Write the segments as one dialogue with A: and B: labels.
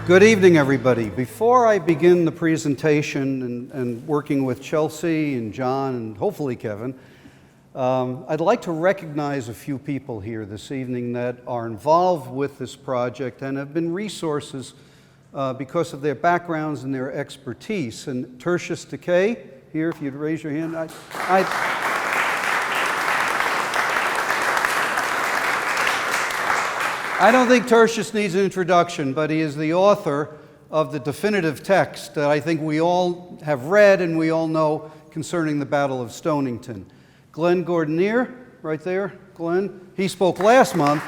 A: Good evening, everybody. Before I begin the presentation and working with Chelsea and John and hopefully Kevin, I'd like to recognize a few people here this evening that are involved with this project and have been resources because of their backgrounds and their expertise. And Tertius Decay, here, if you'd raise your hand. I don't think Tertius needs an introduction, but he is the author of the definitive text that I think we all have read and we all know concerning the Battle of Stonington. Glenn Gordonier, right there, Glenn, he spoke last month.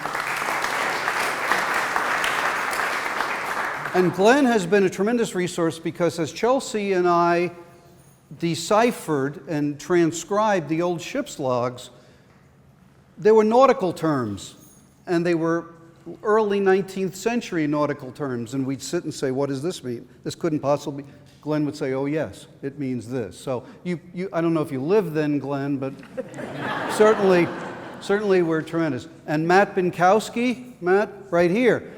A: And Glenn has been a tremendous resource because as Chelsea and I deciphered and transcribed the old ship's logs, there were nautical terms, and they were early 19th century nautical terms, and we'd sit and say, what does this mean? This couldn't possibly. Glenn would say, oh yes, it means this. So I don't know if you lived then, Glenn, but certainly we're tremendous. And Matt Binkowski, Matt, right here.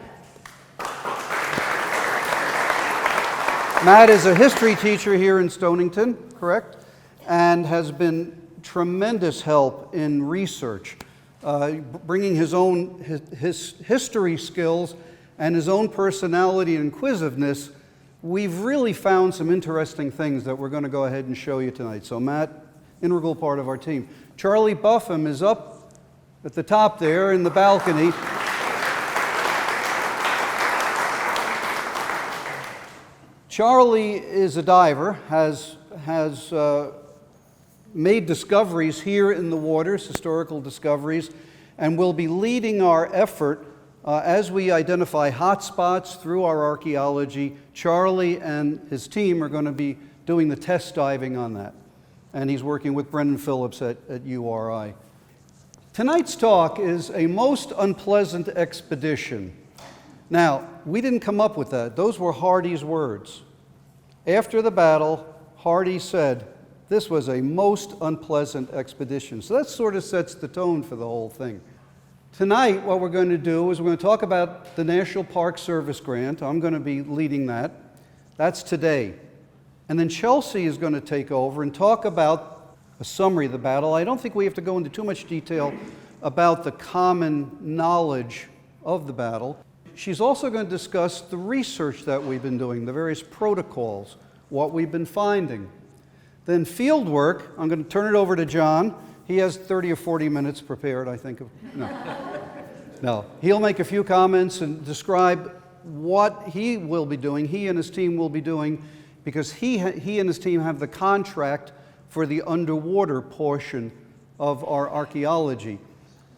A: Matt is a history teacher here in Stonington, correct? And has been tremendous help in research. Bringing his own his history skills and his own personality and inquisitiveness, we've really found some interesting things that we're going to go ahead and show you tonight. So Matt, integral part of our team. Charlie Buffum is up at the top there in the balcony. Charlie is a diver, has made discoveries here in the waters, historical discoveries, and will be leading our effort as we identify hotspots through our archaeology. Charlie and his team are going to be doing the test diving on that, and he's working with Brendan Phillips at URI. Tonight's talk is a most unpleasant expedition. Now, we didn't come up with that. Those were Hardy's words. After the battle, Hardy said, this was a most unpleasant expedition. So that sort of sets the tone for the whole thing. Tonight, what we're going to do is we're going to talk about the National Park Service grant. I'm going to be leading that. That's today. And then Chelsea is going to take over and talk about a summary of the battle. I don't think we have to go into too much detail about the common knowledge of the battle. She's also going to discuss the research that we've been doing, the various protocols, what we've been finding. Then field work, I'm going to turn it over to John. He has 30 or 40 minutes prepared, I think. No. He'll make a few comments and describe what he will be doing, he and his team will be doing, because he and his team have the contract for the underwater portion of our archaeology.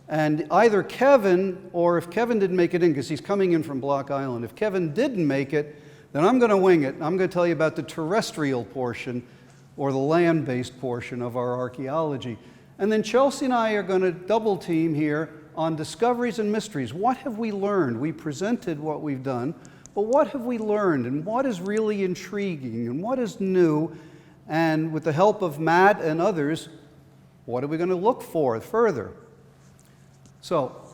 A: And either Kevin, or if Kevin didn't make it in, because he's coming in from Block Island, if Kevin didn't make it, then I'm going to wing it. I'm going to tell you about the terrestrial portion, or the land-based portion of our archaeology. And then Chelsea and I are going to double team here on discoveries and mysteries. What have we learned? We presented what we've done, but what have we learned? And what is really intriguing? And what is new? And with the help of Matt and others, what are we going to look for further? So,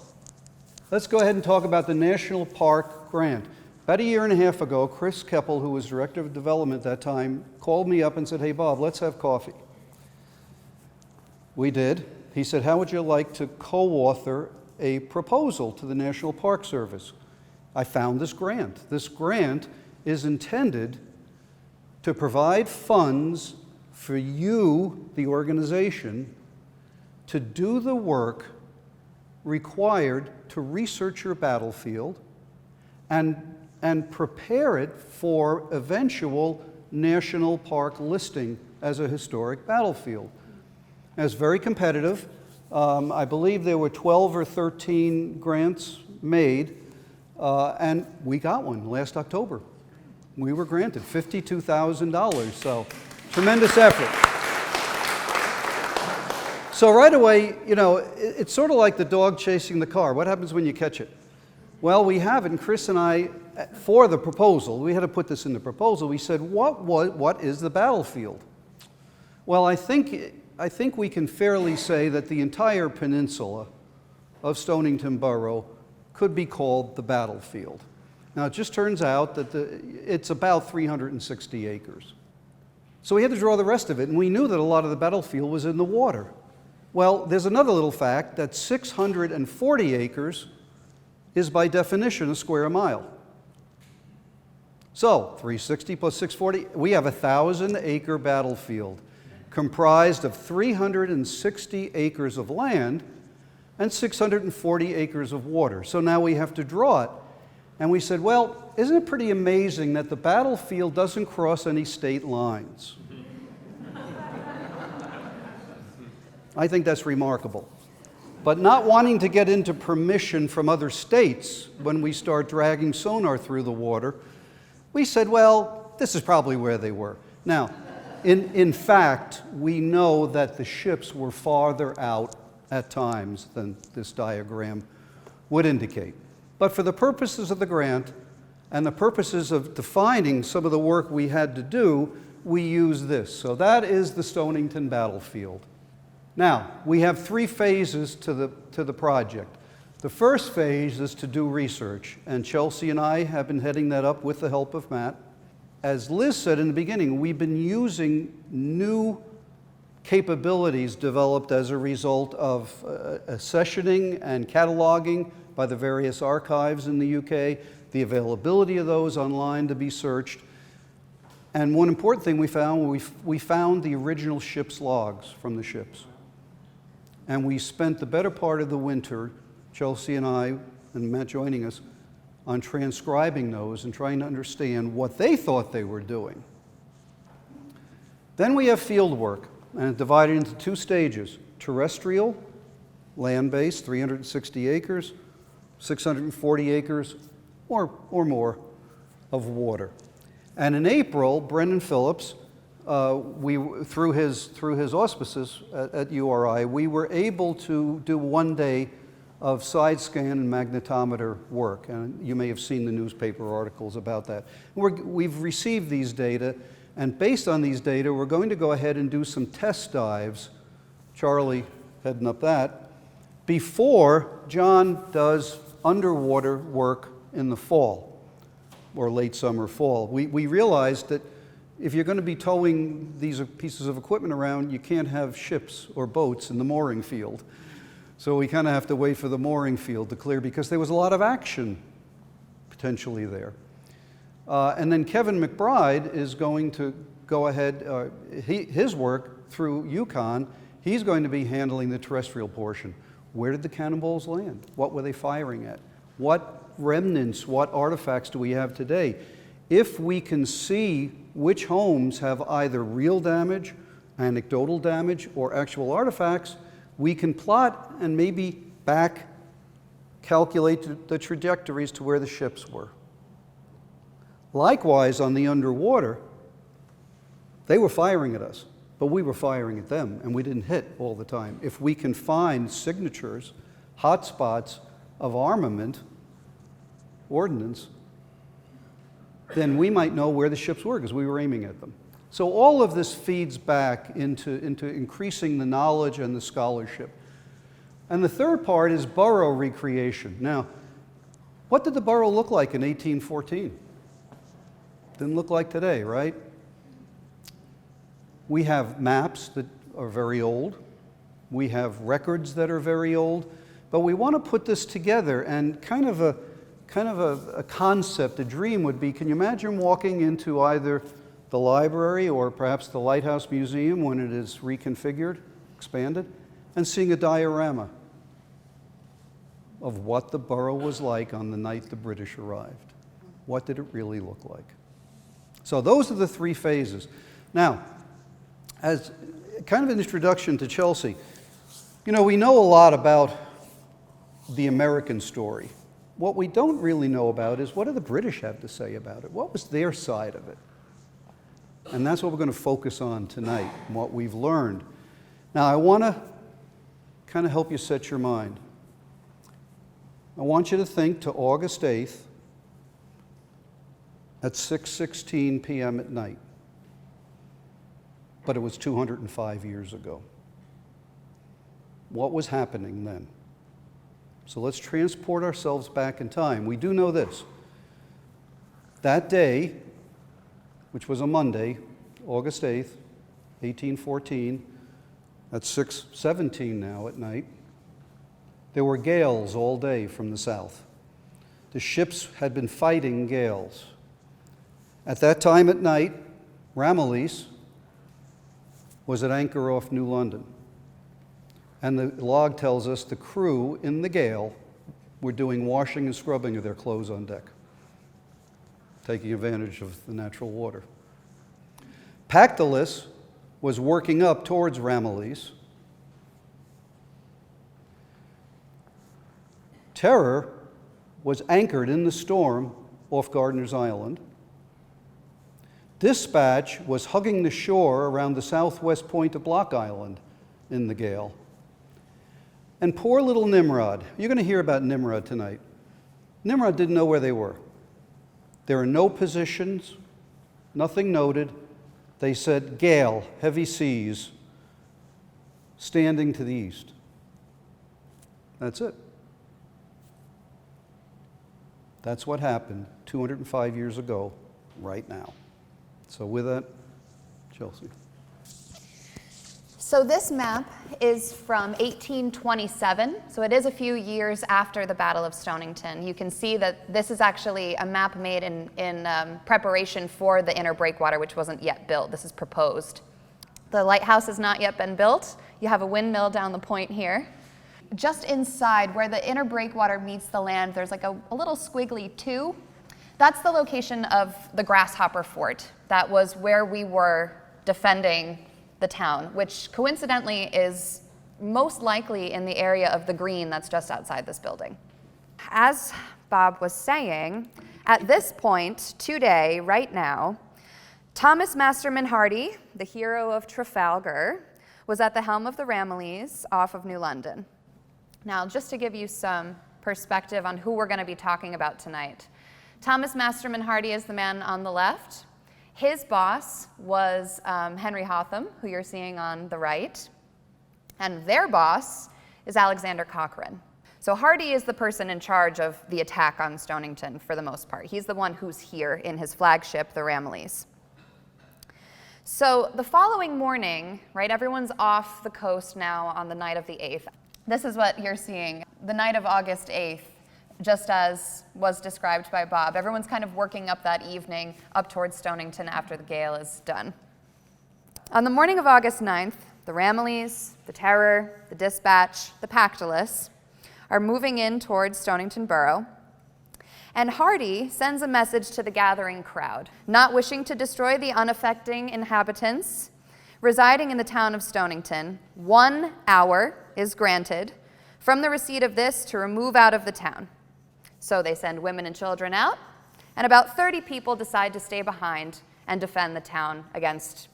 A: let's go ahead and talk about the National Park grant. About a year and a half ago, Chris Keppel, who was Director of Development at that time, called me up and said, hey, Bob, let's have coffee. We did. He said, how would you like to co-author a proposal to the National Park Service? I found this grant. This grant is intended to provide funds for you, the organization, to do the work required to research your battlefield and prepare it for eventual national park listing as a historic battlefield. It's very competitive. I believe there were 12 or 13 grants made, and we got one last October. We were granted $52,000, so tremendous effort. So right away, it's sort of like the dog chasing the car. What happens when you catch it? Well, we have it, and Chris and I, for the proposal, we had to put this in the proposal, we said, what is the battlefield? Well, I think we can fairly say that the entire peninsula of Stonington Borough could be called the battlefield. Now, it just turns out that it's about 360 acres. So we had to draw the rest of it, and we knew that a lot of the battlefield was in the water. Well, there's another little fact that 640 acres is by definition a square mile. So 360 plus 640, we have a 1,000-acre battlefield comprised of 360 acres of land and 640 acres of water. So now we have to draw it. And we said, well, isn't it pretty amazing that the battlefield doesn't cross any state lines? I think that's remarkable. But not wanting to get into permission from other states when we start dragging sonar through the water, we said, well, this is probably where they were. Now, in fact, we know that the ships were farther out at times than this diagram would indicate. But for the purposes of the grant and the purposes of defining some of the work we had to do, we use this. So that is the Stonington battlefield. Now, we have 3 phases to the project. The first phase is to do research, and Chelsea and I have been heading that up with the help of Matt. As Liz said in the beginning, we've been using new capabilities developed as a result of accessioning and cataloging by the various archives in the UK, the availability of those online to be searched. And one important thing we found the original ship's logs from the ships. And we spent the better part of the winter, Chelsea and I, and Matt joining us, on transcribing those and trying to understand what they thought they were doing. Then we have field work, and it's divided into 2 stages: terrestrial, land-based, 360 acres, 640 acres or more of water. And in April, Brendan Phillips, through his auspices at URI, we were able to do 1 day of side scan and magnetometer work. And you may have seen the newspaper articles about that. We've received these data, and based on these data, we're going to go ahead and do some test dives, Charlie heading up that, before John does underwater work in the fall, or late summer, fall. We realized that if you're going to be towing these pieces of equipment around, you can't have ships or boats in the mooring field. So we kind of have to wait for the mooring field to clear because there was a lot of action potentially there. And then Kevin McBride is going to go ahead, his work through Yukon, he's going to be handling the terrestrial portion. Where did the cannonballs land? What were they firing at? What remnants, what artifacts do we have today? If we can see which homes have either real damage, anecdotal damage, or actual artifacts, we can plot and maybe back calculate the trajectories to where the ships were. Likewise, on the underwater, they were firing at us, but we were firing at them, and we didn't hit all the time. If we can find signatures, hotspots of armament, ordnance, then we might know where the ships were because we were aiming at them. So all of this feeds back into increasing the knowledge and the scholarship. And the third part is Borugh recreation. Now, what did the Borugh look like in 1814? Didn't look like today, right? We have maps that are very old. We have records that are very old. But we want to put this together, and kind of a concept, a dream would be, can you imagine walking into either the library or perhaps the Lighthouse Museum when it is reconfigured, expanded, and seeing a diorama of what the Borugh was like on the night the British arrived? What did it really look like? So those are the 3 phases. Now, as kind of an introduction to Chelsea, you know, we know a lot about the American story. What we don't really know about is what do the British have to say about it? What was their side of it? And that's what we're going to focus on tonight, and what we've learned. Now, I want to kind of help you set your mind. I want you to think to August 8th at 6:16 p.m. at night. But it was 205 years ago. What was happening then? So let's transport ourselves back in time. We do know this. That day, which was a Monday, August 8th, 1814, at 6:17 now at night, there were gales all day from the south. The ships had been fighting gales. At that time at night, Ramillies was at anchor off New London. And the log tells us the crew in the gale were doing washing and scrubbing of their clothes on deck, taking advantage of the natural water. Pactolus was working up towards Ramillies. Terror was anchored in the storm off Gardiner's Island. Dispatch was hugging the shore around the southwest point of Block Island in the gale. And poor little Nimrod, you're going to hear about Nimrod tonight. Nimrod didn't know where they were. There are no positions, nothing noted. They said gale, heavy seas, standing to the east. That's it. That's what happened 205 years ago, right now. So with that, Chelsea.
B: So this map is from 1827, so it is a few years after the Battle of Stonington. You can see that this is actually a map made in preparation for the inner breakwater, which wasn't yet built. This is proposed. The lighthouse has not yet been built. You have a windmill down the point here. Just inside where the inner breakwater meets the land, there's like a little squiggly 2. That's the location of the Grasshopper Fort. That was where we were defending the town, which coincidentally is most likely in the area of the green that's just outside this building. As Bob was saying, at this point, today, right now, Thomas Masterman Hardy, the hero of Trafalgar, was at the helm of the Ramillies off of New London. Now, just to give you some perspective on who we're going to be talking about tonight, Thomas Masterman Hardy is the man on the left. His boss was Henry Hotham, who you're seeing on the right, and their boss is Alexander Cochrane. So Hardy is the person in charge of the attack on Stonington for the most part. He's the one who's here in his flagship, the Ramillies. So the following morning, right, everyone's off the coast now on the night of the 8th. This is what you're seeing, the night of August 8th. Just as was described by Bob. Everyone's kind of working up that evening up towards Stonington after the gale is done. On the morning of August 9th, the Ramillies, the Terror, the Dispatch, the Pactolus are moving in towards Stonington Borough, and Hardy sends a message to the gathering crowd, not wishing to destroy the unaffecting inhabitants residing in the town of Stonington. 1 hour is granted from the receipt of this to remove out of the town. So they send women and children out, and about 30 people decide to stay behind and defend the town against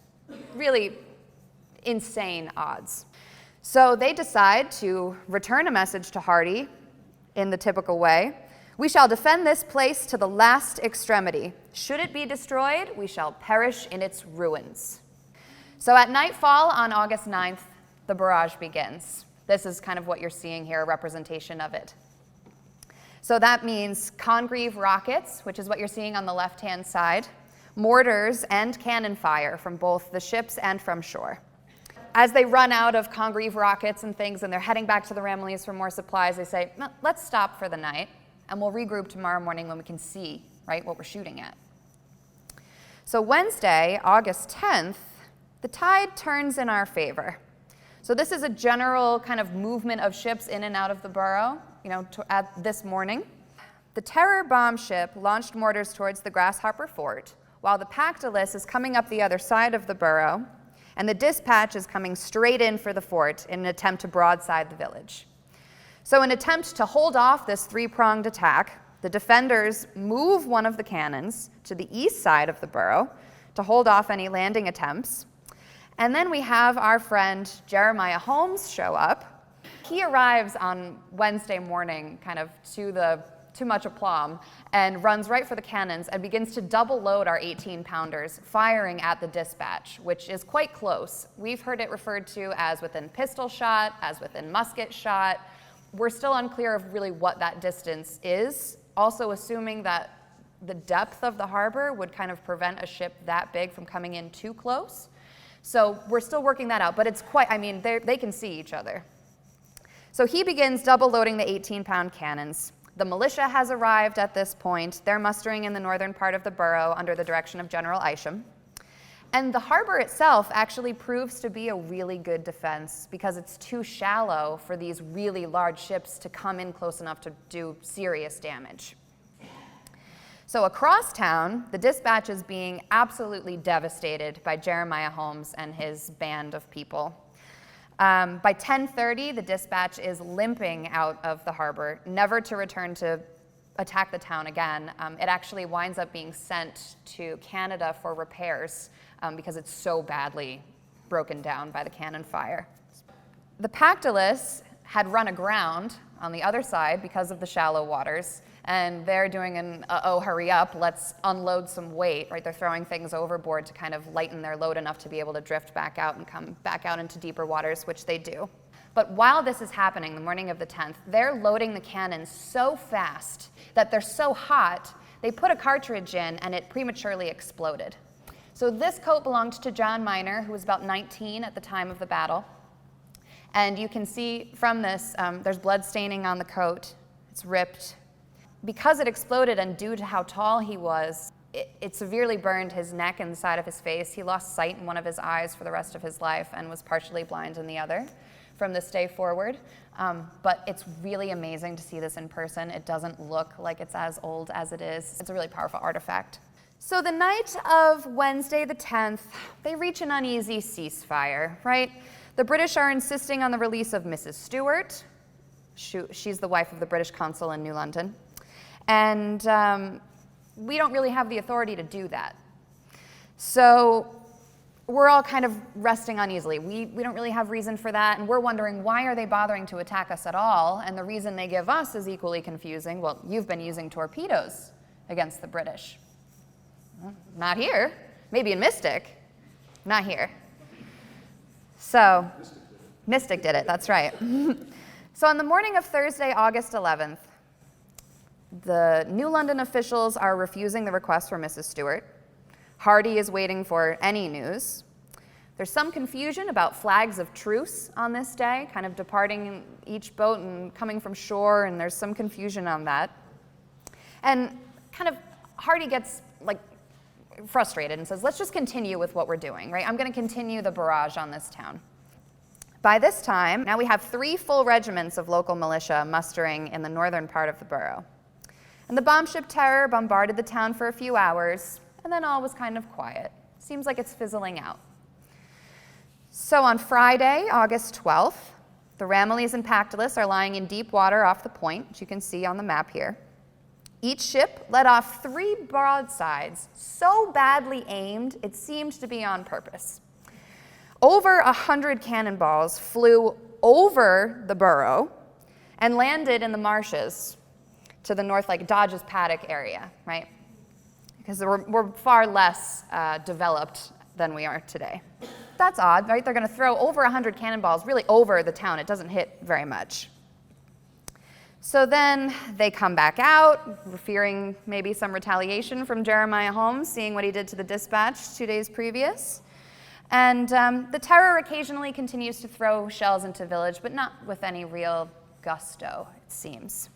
B: really insane odds. So they decide to return a message to Hardy in the typical way. We shall defend this place to the last extremity. Should it be destroyed, we shall perish in its ruins. So at nightfall on August 9th, the barrage begins. This is kind of what you're seeing here, a representation of it. So that means Congreve rockets, which is what you're seeing on the left-hand side, mortars and cannon fire from both the ships and from shore. As they run out of Congreve rockets and things and they're heading back to the Ramillies for more supplies, they say, let's stop for the night and we'll regroup tomorrow morning when we can see, right, what we're shooting at. So Wednesday, August 10th, the tide turns in our favor. So this is a general kind of movement of ships in and out of the borough, at this morning. The Terror bomb ship launched mortars towards the Grasshopper Fort, while the Pactolus is coming up the other side of the borough, and the Dispatch is coming straight in for the fort in an attempt to broadside the village. So in an attempt to hold off this three-pronged attack, the defenders move one of the cannons to the east side of the borough to hold off any landing attempts. And then we have our friend Jeremiah Holmes show up. He arrives on Wednesday morning, kind of too much aplomb, and runs right for the cannons and begins to double load our 18-pounders, firing at the Dispatch, which is quite close. We've heard it referred to as within pistol shot, as within musket shot. We're still unclear of really what that distance is, also assuming that the depth of the harbor would kind of prevent a ship that big from coming in too close. So we're still working that out, but it's quite, I mean, they can see each other. So he begins double loading the 18-pound cannons. The militia has arrived at this point. They're mustering in the northern part of the borough under the direction of General Isham. And the harbor itself actually proves to be a really good defense because it's too shallow for these really large ships to come in close enough to do serious damage. So across town, the dispatch is being absolutely devastated by Jeremiah Holmes and his band of people. By 10:30, the dispatch is limping out of the harbor, never to return to attack the town again. It actually winds up being sent to Canada for repairs because it's so badly broken down by the cannon fire. The Pactolus had run aground on the other side because of the shallow waters, and they're doing an uh-oh, hurry up, let's unload some weight, right? They're throwing things overboard to kind of lighten their load enough to be able to drift back out and come back out into deeper waters, which they do. But while this is happening, the morning of the 10th, they're loading the cannons so fast that they're so hot, they put a cartridge in and it prematurely exploded. So this coat belonged to John Minor, who was about 19 at the time of the battle. And you can see from this, there's blood staining on the coat. It's ripped. Because it exploded and due to how tall he was, it severely burned his neck and the side of his face. He lost sight in one of his eyes for the rest of his life and was partially blind in the other from this day forward. But it's really amazing to see this in person. It doesn't look like it's as old as it is. It's a really powerful artifact. So the night of Wednesday the 10th, they reach an uneasy ceasefire, right? The British are insisting on the release of Mrs. Stewart. She's the wife of the British consul in New London. And we don't really have the authority to do that. So we're all kind of resting uneasily. We don't really have reason for that, and we're wondering, why are they bothering to attack us at all? And the reason they give us is equally confusing. Well, you've been using torpedoes against the British. Well, not here. Maybe in Mystic. Not here. So, Mystic did it, that's right. So on the morning of Thursday, August 11th, the New London officials are refusing the request for Mrs. Stewart. Hardy is waiting for any news. There's some confusion about flags of truce on this day, kind of departing each boat and coming from shore, and there's some confusion on that. And kind of Hardy gets like frustrated and says, let's just continue with what we're doing, right? I'm going to continue the barrage on this town. By this time, now we have 3 full regiments of local militia mustering in the northern part of the borough. And the bomb ship Terror bombarded the town for a few hours, and then all was kind of quiet. Seems like it's fizzling out. So on Friday, August 12th, the Ramillies and Pactolus are lying in deep water off the point, which you can see on the map here. Each ship let off 3 broadsides, so badly aimed, it seemed to be on purpose. Over 100 cannonballs flew over the borough and landed in the marshes to the north, like Dodge's Paddock area, right? Because we're far less developed than we are today. That's odd, right? They're going to throw over 100 cannonballs really over the town. It doesn't hit very much. So then they come back out, fearing maybe some retaliation from Jeremiah Holmes, seeing what he did to the dispatch 2 days previous. And the Terror occasionally continues to throw shells into the village, but not with any real gusto, it seems.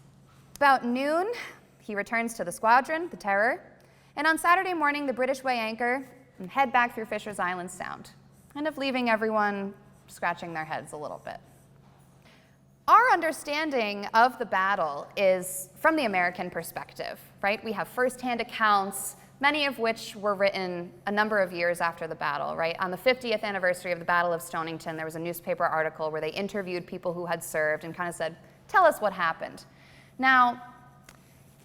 B: About noon, he returns to the squadron, the Terror, and on Saturday morning, the British weigh anchor and head back through Fisher's Island Sound, kind of leaving everyone scratching their heads a little bit. Our understanding of the battle is from the American perspective, right? We have firsthand accounts, many of which were written a number of years after the battle, right? On the 50th anniversary of the Battle of Stonington, there was a newspaper article where they interviewed people who had served and kind of said, tell us what happened. Now,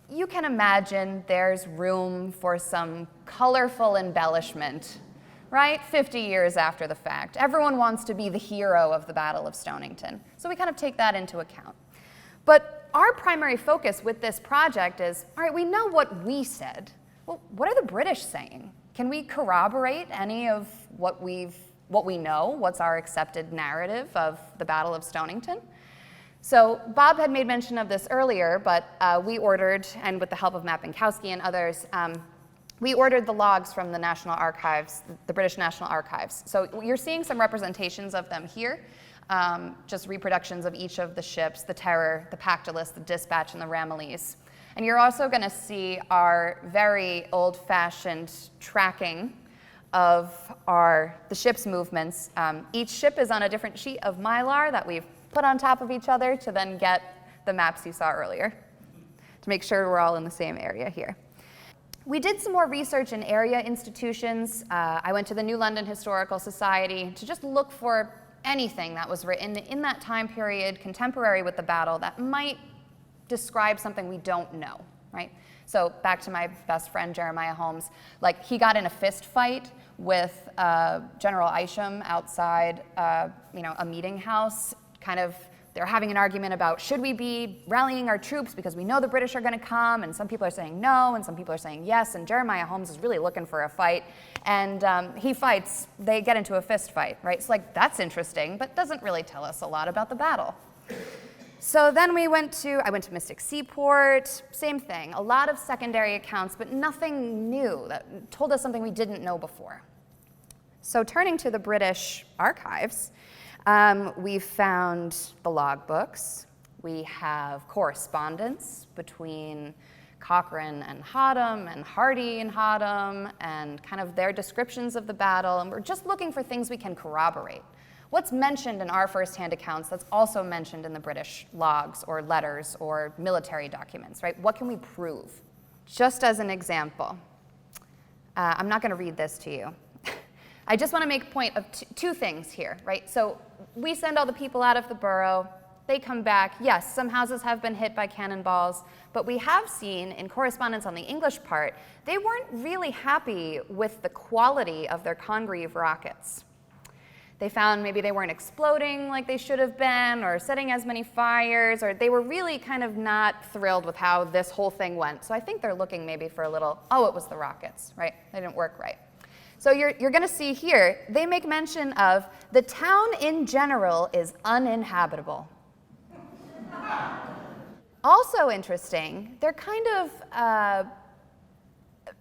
B: you can imagine there's room for some colorful embellishment, right? 50 years after the fact. Everyone wants to be the hero of the Battle of Stonington. So we kind of take that into account. But our primary focus with this project is, all right, we know what we said. Well, what are the British saying? Can we corroborate any of what we know? What's our accepted narrative of the Battle of Stonington? So Bob had made mention of this earlier, but we ordered, and with the help of Matt Binkowski and others, we ordered the logs from the National Archives, the British National Archives. So you're seeing some representations of them here, just reproductions of each of the ships, the Terror, the Pactolus, the Dispatch, and the Ramillies. And you're also going to see our very old-fashioned tracking of the ship's movements. Each ship is on a different sheet of mylar that we've put on top of each other to then get the maps you saw earlier, to make sure we're all in the same area here. We did some more research in area institutions. I went to the New London Historical Society to just look for anything that was written in that time period, contemporary with the battle, that might describe something we don't know, right? So back to my best friend, Jeremiah Holmes, like he got in a fist fight with General Isham outside a meeting house. Kind of, they're having an argument about should we be rallying our troops because we know the British are going to come, and some people are saying no, and some people are saying yes, and Jeremiah Holmes is really looking for a fight, and he fights, they get into a fist fight, right? So like, that's interesting, but doesn't really tell us a lot about the battle. So then I went to Mystic Seaport, same thing, a lot of secondary accounts, but nothing new that told us something we didn't know before. So turning to the British archives, we found the logbooks. We have correspondence between Cochrane and Hotham and Hardy and Hotham and kind of their descriptions of the battle, and we're just looking for things we can corroborate. What's mentioned in our first-hand accounts that's also mentioned in the British logs or letters or military documents, right? What can we prove? Just as an example, I'm not going to read this to you. I just want to make a point of two things here, right? So we send all the people out of the borough. They come back. Yes, some houses have been hit by cannonballs, but we have seen in correspondence on the English part, they weren't really happy with the quality of their Congreve rockets. They found maybe they weren't exploding like they should have been or setting as many fires, or they were really kind of not thrilled with how this whole thing went. So I think they're looking maybe for a little, oh, it was the rockets, right? They didn't work right. So you're going to see here, they make mention of the town in general is uninhabitable. Also interesting, they're kind of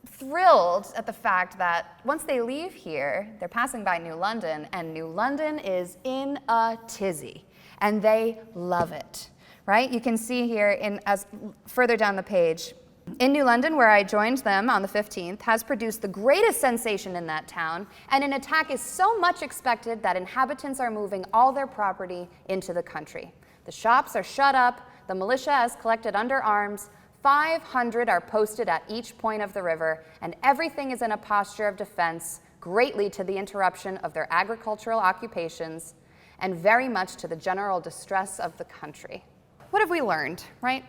B: thrilled at the fact that once they leave here, they're passing by New London, and New London is in a tizzy, and they love it, right? You can see here as further down the page, in New London, where I joined them on the 15th, has produced the greatest sensation in that town, and an attack is so much expected that inhabitants are moving all their property into the country. The shops are shut up, the militia has collected under arms, 500 are posted at each point of the river, and everything is in a posture of defense, greatly to the interruption of their agricultural occupations, and very much to the general distress of the country. What have we learned, right?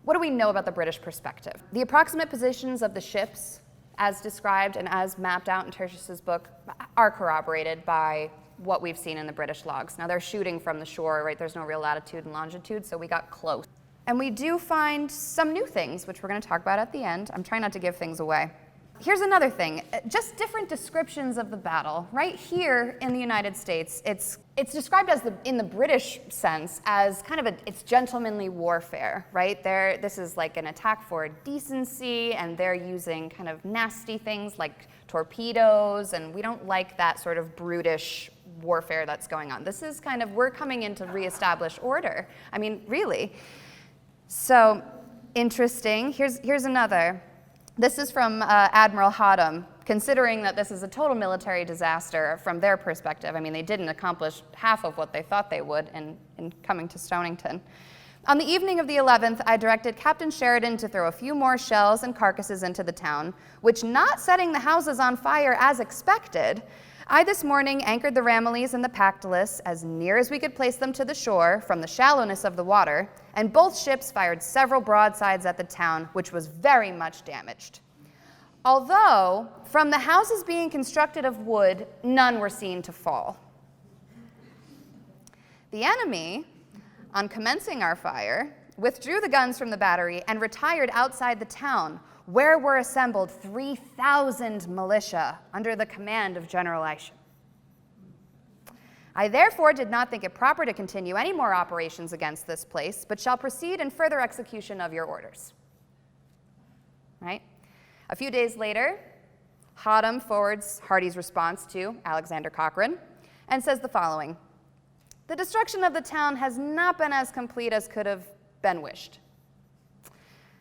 B: What do we know about the British perspective? The approximate positions of the ships, as described and as mapped out in Tertius's book, are corroborated by what we've seen in the British logs. Now, they're shooting from the shore, right? There's no real latitude and longitude, so we got close. And we do find some new things, which we're going to talk about at the end. I'm trying not to give things away. Here's another thing, just different descriptions of the battle. Right here in the United States, it's described as in the British sense as kind of it's gentlemanly warfare, right? This is like an attack for decency, and they're using kind of nasty things like torpedoes, and we don't like that sort of brutish warfare that's going on. This is kind of, we're coming in to reestablish order. I mean, really. So, interesting. Here's another. This is from Admiral Hotham, considering that this is a total military disaster from their perspective. I mean, they didn't accomplish half of what they thought they would in coming to Stonington. On the evening of the 11th, I directed Captain Sheridan to throw a few more shells and carcasses into the town, which, not setting the houses on fire as expected, I this morning anchored the Ramillies and the Pactolus as near as we could place them to the shore from the shallowness of the water, and both ships fired several broadsides at the town, which was very much damaged. Although, from the houses being constructed of wood, none were seen to fall. The enemy, on commencing our fire, withdrew the guns from the battery and retired outside the town, where were assembled 3,000 militia under the command of General Isham. I therefore did not think it proper to continue any more operations against this place, but shall proceed in further execution of your orders. Right? A few days later, Hotham forwards Hardy's response to Alexander Cochrane and says the following: "The destruction of the town has not been as complete as could have been wished.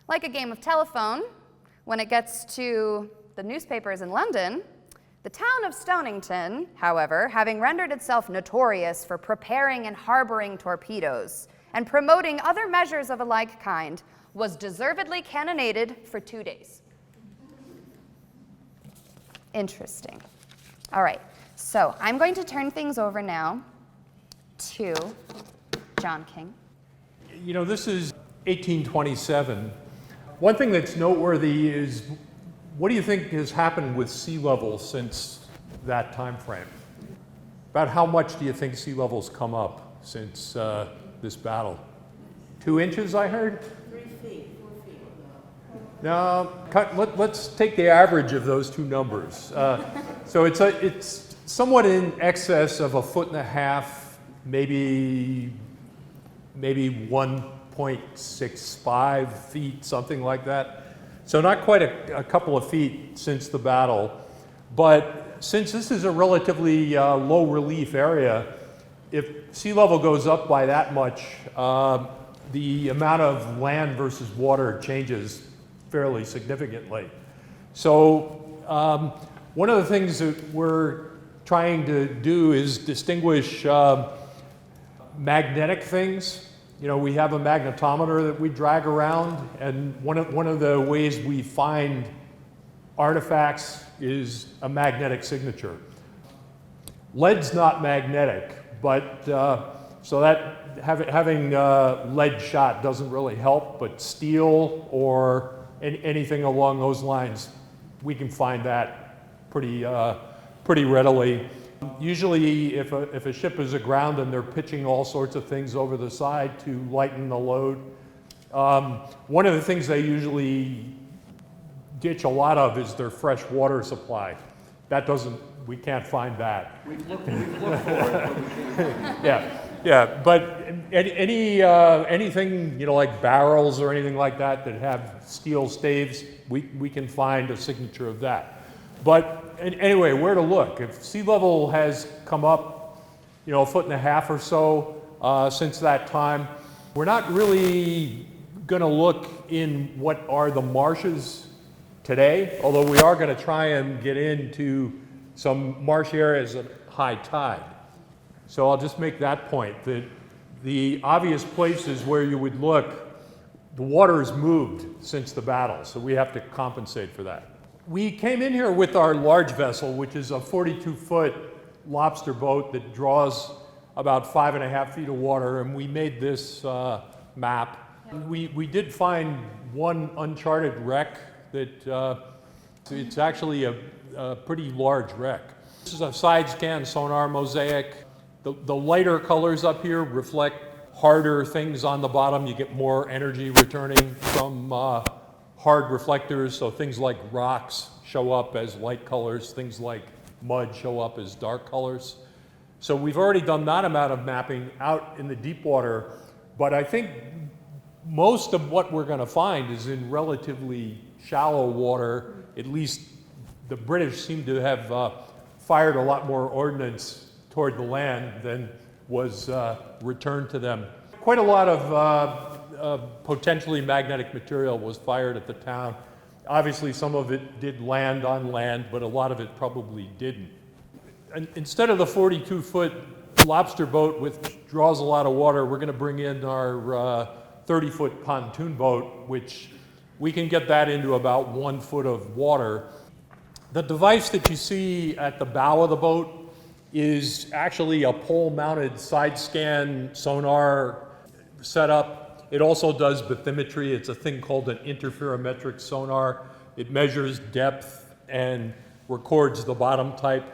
B: Like a game of telephone, when it gets to the newspapers in London, the town of Stonington, however, having rendered itself notorious for preparing and harboring torpedoes and promoting other measures of a like kind, was deservedly cannonaded for 2 days." Interesting. All right, so I'm going to turn things over now to John King.
C: You know, this is 1827. One thing that's noteworthy is, what do you think has happened with sea level since that time frame? About how much do you think sea level's come up since this battle? 2 inches, I heard?
D: 3 feet, 4 feet.
C: No, let's take the average of those two numbers. So it's somewhat in excess of 1.5 feet, maybe 1.65 feet, something like that. So not quite a couple of feet since the battle. But since this is a relatively low relief area, if sea level goes up by that much, the amount of land versus water changes fairly significantly. So one of the things that we're trying to do is distinguish magnetic things. You know, we have a magnetometer that we drag around, and one of the ways we find artifacts is a magnetic signature. Lead's not magnetic, but so that having lead shot doesn't really help, but steel or anything along those lines, we can find that pretty readily. Usually, if a ship is aground and they're pitching all sorts of things over the side to lighten the load, one of the things they usually ditch a lot of is their fresh water supply. We can't find that.
A: We've looked for it, but we can't.
C: Yeah, but anything, you know, like barrels or anything like that that have steel staves, we can find a signature of that. But anyway, where to look? If sea level has come up, you know, 1.5 feet or so since that time, we're not really going to look in what are the marshes today, although we are going to try and get into some marsh areas at high tide. So I'll just make that point, that the obvious places where you would look, the water has moved since the battle, so we have to compensate for that. We came in here with our large vessel, which is a 42-foot lobster boat that draws about 5.5 feet of water, and we made this map. We did find one uncharted wreck that it's actually a pretty large wreck. This is a side scan sonar mosaic. The lighter colors up here reflect harder things on the bottom. You get more energy returning from hard reflectors, so things like rocks show up as light colors, things like mud show up as dark colors. So we've already done that amount of mapping out in the deep water, but I think most of what we're going to find is in relatively shallow water. At least the British seem to have fired a lot more ordnance toward the land than was returned to them. Quite a lot of potentially magnetic material was fired at the town. Obviously, some of it did land on land, but a lot of it probably didn't. And instead of the 42-foot lobster boat, which draws a lot of water, we're going to bring in our 30-foot pontoon boat, which we can get that into about 1 foot of water. The device that you see at the bow of the boat is actually a pole-mounted side scan sonar setup. It also does bathymetry. It's a thing called an interferometric sonar. It measures depth and records the bottom type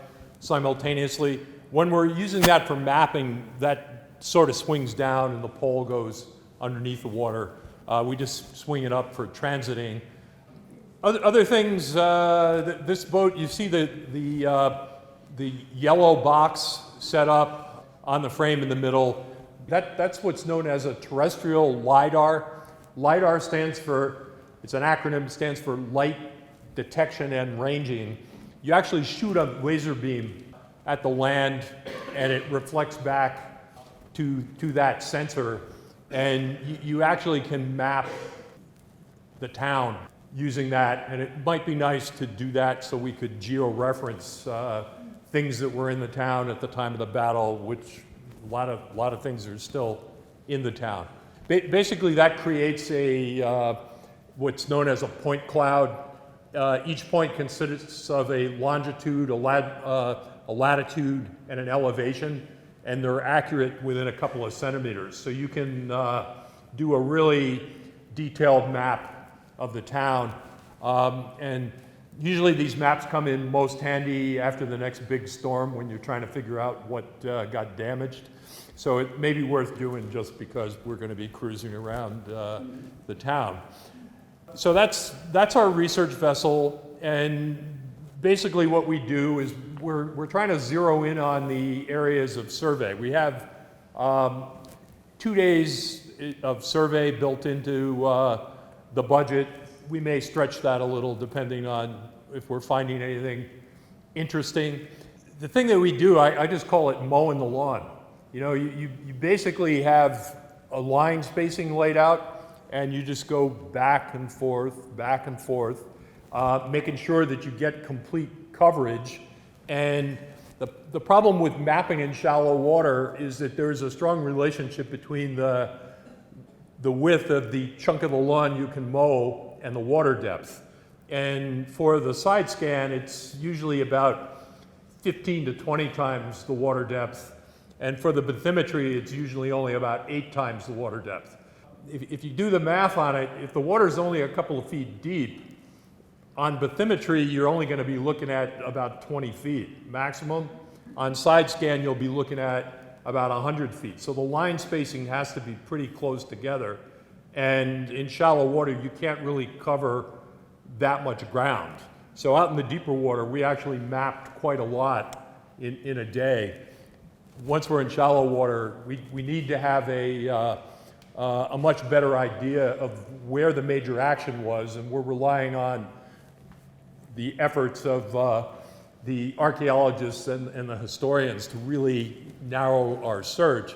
C: simultaneously. When we're using that for mapping, that sort of swings down and the pole goes underneath the water. We just swing it up for transiting. Other things, this boat, you see the yellow box set up. on the frame in the middle. That's what's known as a terrestrial LiDAR. LiDAR stands for, it's an acronym, stands for light detection and ranging. You actually shoot a laser beam at the land and it reflects back to that sensor, and you actually can map the town using that, and it might be nice to do that so we could geo-reference things that were in the town at the time of the battle, which a lot of things are still in the town. Basically, that creates a what's known as a point cloud. Each point consists of a longitude, a latitude, and an elevation, and they're accurate within a couple of centimeters. So you can do a really detailed map of the town. And usually these maps come in most handy after the next big storm when you're trying to figure out what got damaged. So it may be worth doing just because we're going to be cruising around the town. So that's our research vessel, and basically what we do is we're trying to zero in on the areas of survey. We have 2 days of survey built into the budget. We may stretch that a little depending on if we're finding anything interesting. The thing that we do, I just call it mowing the lawn. You know, you basically have a line spacing laid out, and you just go back and forth, making sure that you get complete coverage. And the problem with mapping in shallow water is that there's a strong relationship between the width of the chunk of the lawn you can mow and the water depth. And for the side scan, it's usually about 15 to 20 times the water depth. And for the bathymetry, it's usually only about 8 times the water depth. If you do the math on it, if the water is only a couple of feet deep, on bathymetry, you're only going to be looking at about 20 feet maximum. On side scan, you'll be looking at about 100 feet. So the line spacing has to be pretty close together. And in shallow water, you can't really cover that much ground. So out in the deeper water, we actually mapped quite a lot in a day. Once we're in shallow water, we need to have a much better idea of where the major action was, and we're relying on the efforts of the archaeologists and the historians to really narrow our search.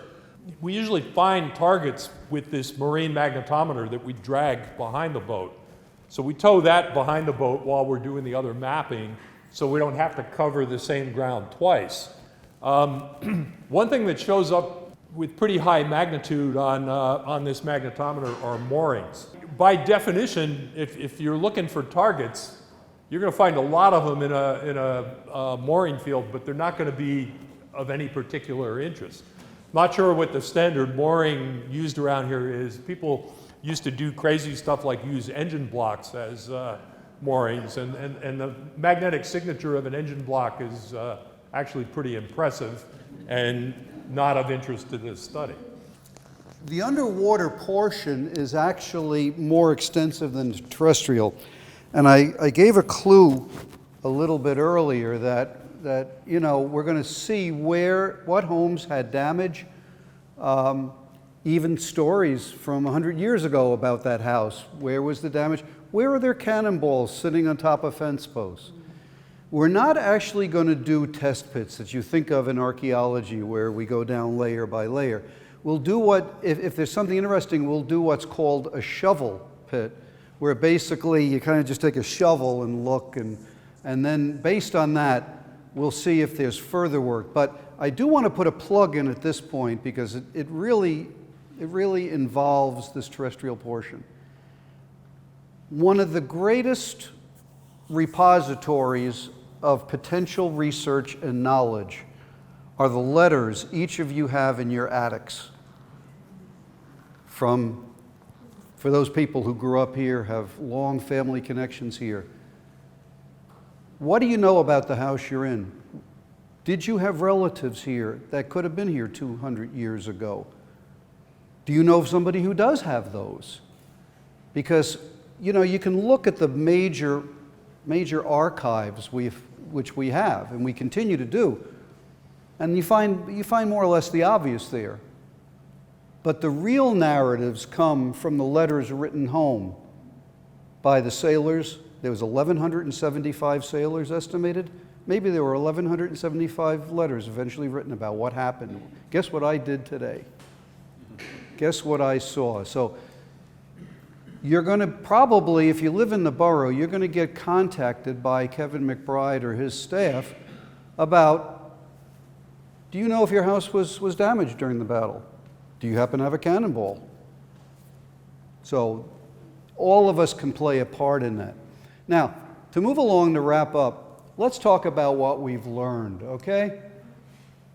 C: We usually find targets with this marine magnetometer that we drag behind the boat. So we tow that behind the boat while we're doing the other mapping, so we don't have to cover the same ground twice. One thing that shows up with pretty high magnitude on this magnetometer are moorings. By definition, if you're looking for targets, you're going to find a lot of them in a mooring field, but they're not going to be of any particular interest. Not sure what the standard mooring used around here is. People used to do crazy stuff like use engine blocks as moorings, and the magnetic signature of an engine block is actually pretty impressive and not of interest to this study.
A: The underwater portion is actually more extensive than the terrestrial. And I gave a clue a little bit earlier that you know, we're going to see what homes had damage, even stories from 100 years ago about that house. Where was the damage? Where are there cannonballs sitting on top of fence posts? We're not actually going to do test pits that you think of in archaeology where we go down layer by layer. We'll do if there's something interesting, we'll do what's called a shovel pit, where basically you kind of just take a shovel and look, and then based on that, we'll see if there's further work. But I do want to put a plug in at this point because it really involves this terrestrial portion. One of the greatest repositories of potential research and knowledge are the letters each of you have in your attics for those people who grew up here, have long family connections here. What do you know about the house you're in? Did you have relatives here that could have been here 200 years ago? Do you know of somebody who does have those? Because, you know, you can look at the major archives which we have, and we continue to do. And you find more or less the obvious there. But the real narratives come from the letters written home by the sailors. There was 1,175 sailors estimated. Maybe there were 1,175 letters eventually written about what happened. Guess what I did today? Guess what I saw? So you're going to probably, if you live in the borough, you're going to get contacted by Kevin McBride or his staff about, do you know if your house was damaged during the battle? Do you happen to have a cannonball? So all of us can play a part in that. Now, to move along to wrap up, let's talk about what we've learned, okay?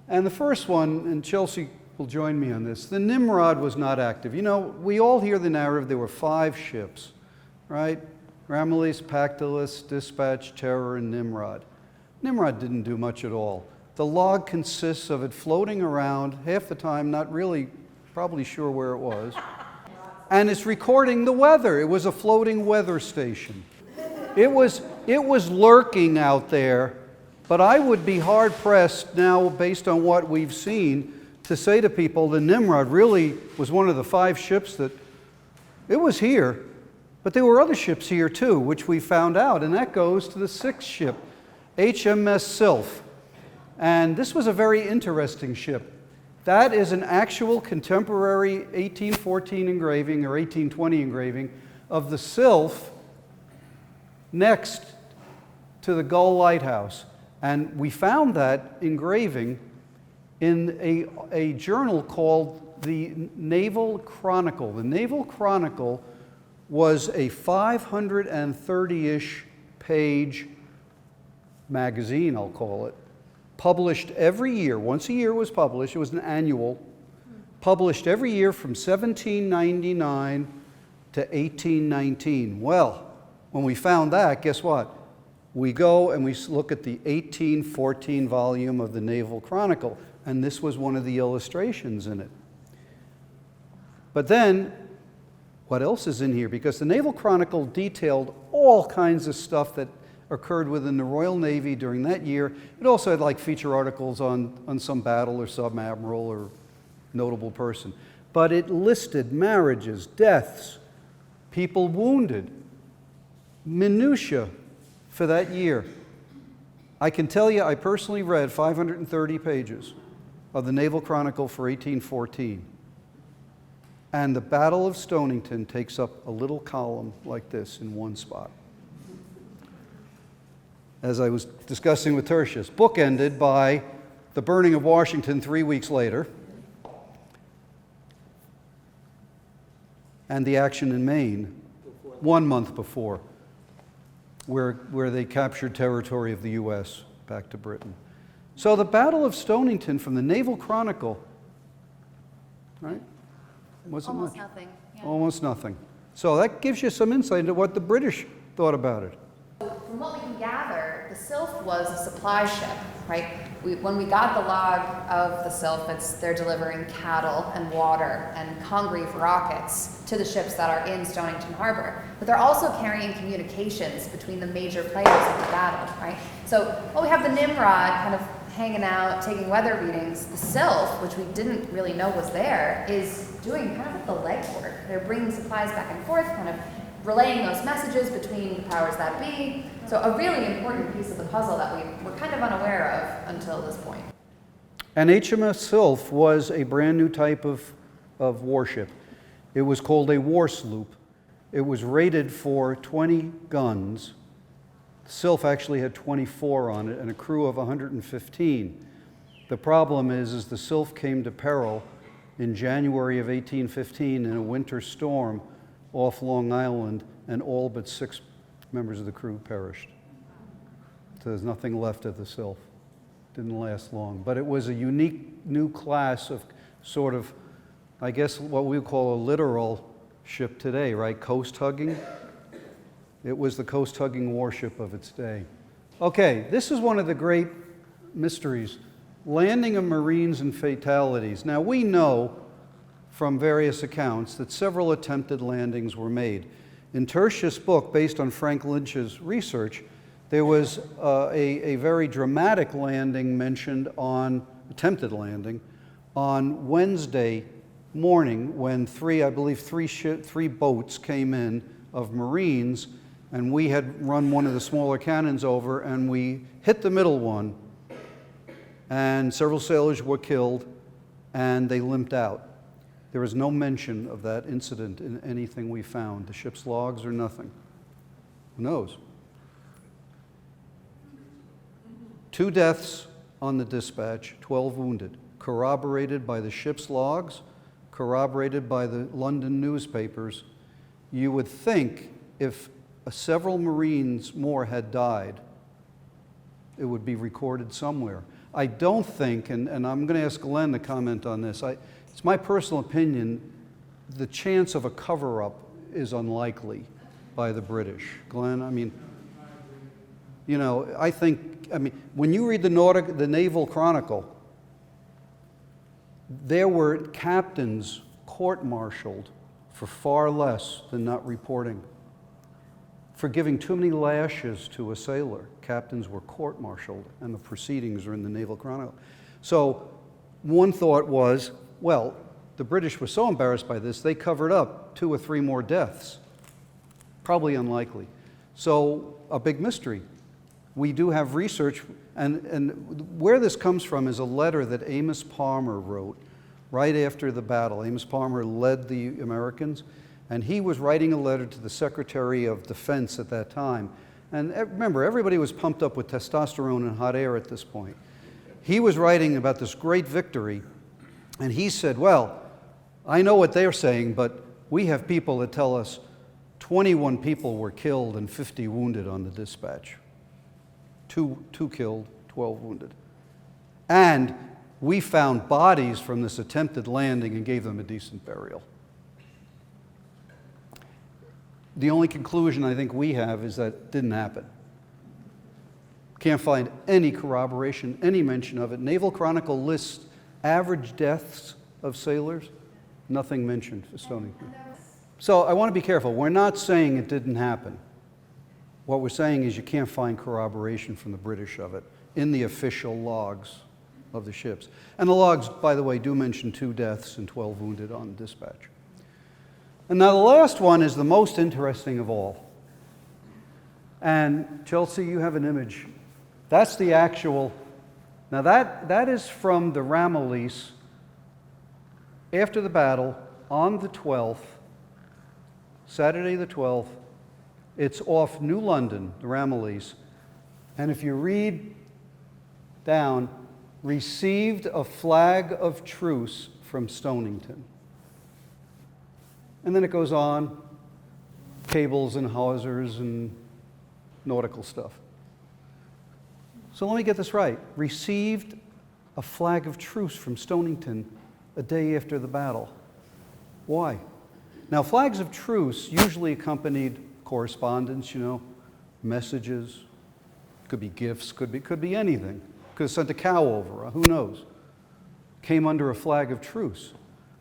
A: And the first one, and Chelsea will join me on this, the Nimrod was not active. You know, we all hear the narrative, there were 5 ships, right? Ramillies, Pactolus, Dispatch, Terror, and Nimrod. Nimrod didn't do much at all. The log consists of it floating around, half the time not really probably sure where it was, and it's recording the weather. It was a floating weather station. It was lurking out there, but I would be hard-pressed now, based on what we've seen, to say to people the Nimrod really was one of the 5 ships that, it was here, but there were other ships here too, which we found out, and that goes to the 6th ship, HMS Sylph. And this was a very interesting ship. That is an actual contemporary 1814 engraving or 1820 engraving of the Sylph next to the Gull Lighthouse. And we found that engraving in a journal called the Naval Chronicle. The Naval Chronicle was a 530-ish page magazine, I'll call it, published every year. Once a year was published. It was an annual, published every year from 1799 to 1819. Well, when we found that, guess what? We go and we look at the 1814 volume of the Naval Chronicle, and this was one of the illustrations in it. But then, what else is in here? Because the Naval Chronicle detailed all kinds of stuff that occurred within the Royal Navy during that year. It also had like feature articles on some battle or sub-admiral or notable person. But it listed marriages, deaths, people wounded, minutiae for that year. I can tell you, I personally read 530 pages of the Naval Chronicle for 1814. And the Battle of Stonington takes up a little column like this in one spot. As I was discussing with Tertius, bookended by the burning of Washington 3 weeks later and the action in Maine 1 month before, where they captured territory of the U.S. back to Britain. So the Battle of Stonington from the Naval Chronicle, right? Wasn't
B: Almost
A: much.
B: nothing. Yeah.
A: Almost nothing. So that gives you some insight into what the British thought about it.
B: From what we can gather, the Sylph was a supply ship, right? When we got the log of the Sylph, they're delivering cattle and water and Congreve rockets to the ships that are in Stonington Harbor. But they're also carrying communications between the major players of the battle, right? So we have the Nimrod kind of hanging out, taking weather readings. The Sylph, which we didn't really know was there, is doing kind of the legwork. They're bringing supplies back and forth, kind of relaying those messages between the powers that be. So a really important piece of the puzzle that we were kind of unaware of until this point.
A: And HMS Sylph was a brand new type of warship. It was called a war sloop. It was rated for 20 guns. Sylph actually had 24 on it and a crew of 115. The problem is the Sylph came to peril in January of 1815 in a winter storm off Long Island, and all but 6 members of the crew perished. So there's nothing left of the Sylph. Didn't last long. But it was a unique new class of sort of, I guess, what we call a littoral ship today, right? Coast hugging. It was the coast hugging warship of its day. Okay, this is one of the great mysteries. Landing of Marines and fatalities. Now we know from various accounts that several attempted landings were made. In Tertius' book, based on Frank Lynch's research, there was a very dramatic landing mentioned on attempted landing, on Wednesday morning when I believe three boats came in of Marines, and we had run one of the smaller cannons over, and we hit the middle one, and several sailors were killed, and they limped out. There is no mention of that incident in anything we found, the ship's logs or nothing. Who knows? 2 deaths on the dispatch, 12 wounded, corroborated by the ship's logs, corroborated by the London newspapers. You would think if several Marines more had died, it would be recorded somewhere. I don't think, and I'm going to ask Glenn to comment on this, it's my personal opinion, the chance of a cover-up is unlikely by the British. Glenn, I mean, you know, when you read the Naval Chronicle, there were captains court-martialed for far less than not reporting. For giving too many lashes to a sailor, captains were court-martialed, and the proceedings are in the Naval Chronicle. So one thought was, well, the British were so embarrassed by this, they covered up 2 or 3 more deaths. Probably unlikely. So a big mystery. We do have research, and where this comes from is a letter that Amos Palmer wrote right after the battle. Amos Palmer led the Americans, and he was writing a letter to the Secretary of Defense at that time. And remember, everybody was pumped up with testosterone and hot air at this point. He was writing about this great victory, and he said, well, I know what they're saying, but we have people that tell us 21 people were killed and 50 wounded on the dispatch. Two killed, 12 wounded. And we found bodies from this attempted landing and gave them a decent burial. The only conclusion I think we have is that it didn't happen. Can't find any corroboration, any mention of it. Naval Chronicle lists average deaths of sailors, nothing mentioned for Stonington. So I want to be careful. We're not saying it didn't happen. What we're saying is you can't find corroboration from the British of it in the official logs of the ships. And the logs, by the way, do mention 2 deaths and 12 wounded on dispatch. And now the last one is the most interesting of all. And Chelsea, you have an image. That's the actual, now that is from the Ramillies after the battle on the 12th, Saturday the 12th. It's off New London, the Ramillies. And if you read down, received a flag of truce from Stonington. And then it goes on, cables and hawsers and nautical stuff. So let me get this right. Received a flag of truce from Stonington a day after the battle. Why? Now, flags of truce usually accompanied correspondence, messages, could be gifts, could be anything. Could have sent a cow over, who knows? Came under a flag of truce.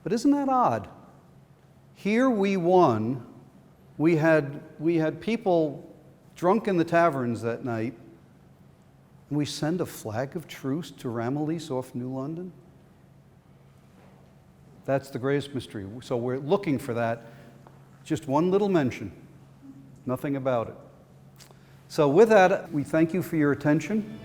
A: But isn't that odd? Here we won. We had people drunk in the taverns that night, and we send a flag of truce to Ramillies off New London? That's the greatest mystery. So we're looking for that. Just one little mention. Nothing about it. So with that, we thank you for your attention.